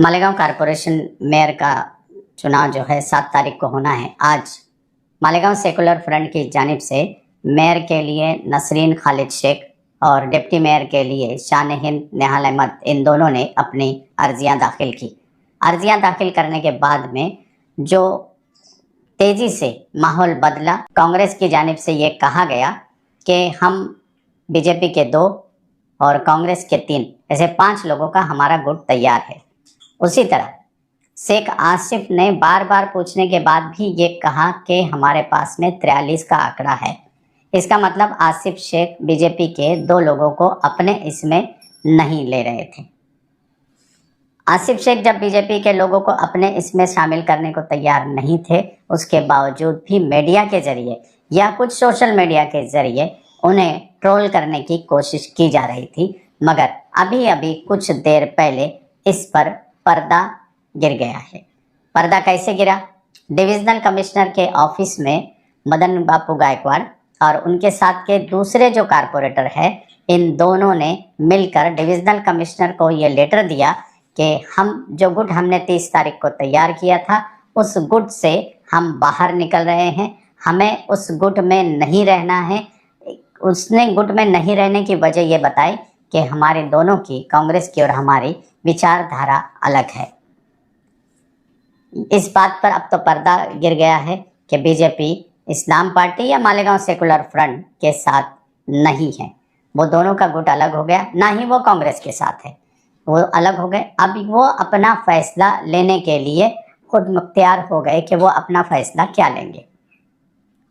Malegaon corporation mayor का चुनाव जो है 7 तारीख को होना है। आज मालेगांव सेकुलर फ्रंट की जानिब से मेयर के लिए नसरीन खालिद शेख और डिप्टी मेयर के लिए शान हिंद नेहाल अहमद, इन दोनों ने अपनी अर्जियां दाखिल की। अर्जियां दाखिल करने के बाद में जो तेज़ी से माहौल बदला, कांग्रेस की जानिब से ये कहा गया कि हम बीजेपी के 2 और कांग्रेस के 3, ऐसे 5 लोगों का हमारा गुट तैयार है। उसी तरह शेख आसिफ ने बार बार पूछने के बाद भी ये कहा कि हमारे पास में 43 का आंकड़ा है। इसका मतलब आसिफ शेख बीजेपी के 2 लोगों को अपने इसमें नहीं ले रहे थे। आसिफ शेख जब बीजेपी के लोगों को अपने इसमें शामिल करने को तैयार नहीं थे, उसके बावजूद भी मीडिया के जरिए या कुछ सोशल मीडिया के जरिए उन्हें ट्रोल करने की कोशिश की जा रही थी। मगर अभी अभी कुछ देर पहले इस पर पर्दा गिर गया है। पर्दा कैसे गिरा? डिविजनल कमिश्नर के ऑफिस में मदन बापू गायकवाड़ और उनके साथ के दूसरे जो कारपोरेटर है, इन दोनों ने मिलकर डिविजनल कमिश्नर को ये लेटर दिया कि हम जो गुट हमने 30 तारीख को तैयार किया था, उस गुट से हम बाहर निकल रहे हैं, हमें उस गुट में नहीं रहना है। उसने गुट में नहीं रहने की वजह ये बताई कि हमारे दोनों की, कांग्रेस की और हमारी विचारधारा अलग है। इस बात पर अब तो पर्दा गिर गया है कि बीजेपी इस्लाम पार्टी या मालेगांव सेकुलर फ्रंट के साथ नहीं है। वो दोनों का गुट अलग हो गया, ना ही वो कांग्रेस के साथ है, वो अलग हो गए। अब वो अपना फैसला लेने के लिए खुद मुख्तियार हो गए कि वो अपना फैसला क्या लेंगे।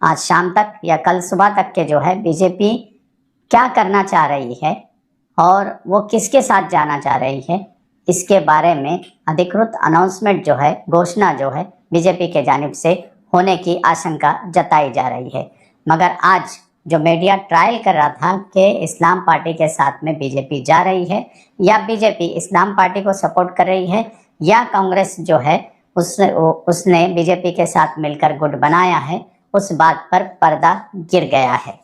आज शाम तक या कल सुबह तक के जो है बीजेपी क्या करना चाह रही है और वो किसके साथ जाना चाह रही है, इसके बारे में अधिकृत अनाउंसमेंट जो है, घोषणा जो है, बीजेपी के जानिब से होने की आशंका जताई जा रही है। मगर आज जो मीडिया ट्रायल कर रहा था कि इस्लाम पार्टी के साथ में बीजेपी जा रही है या बीजेपी इस्लाम पार्टी को सपोर्ट कर रही है या कांग्रेस जो है उसने बीजेपी के साथ मिलकर गुट बनाया है, उस बात पर पर्दा गिर गया है।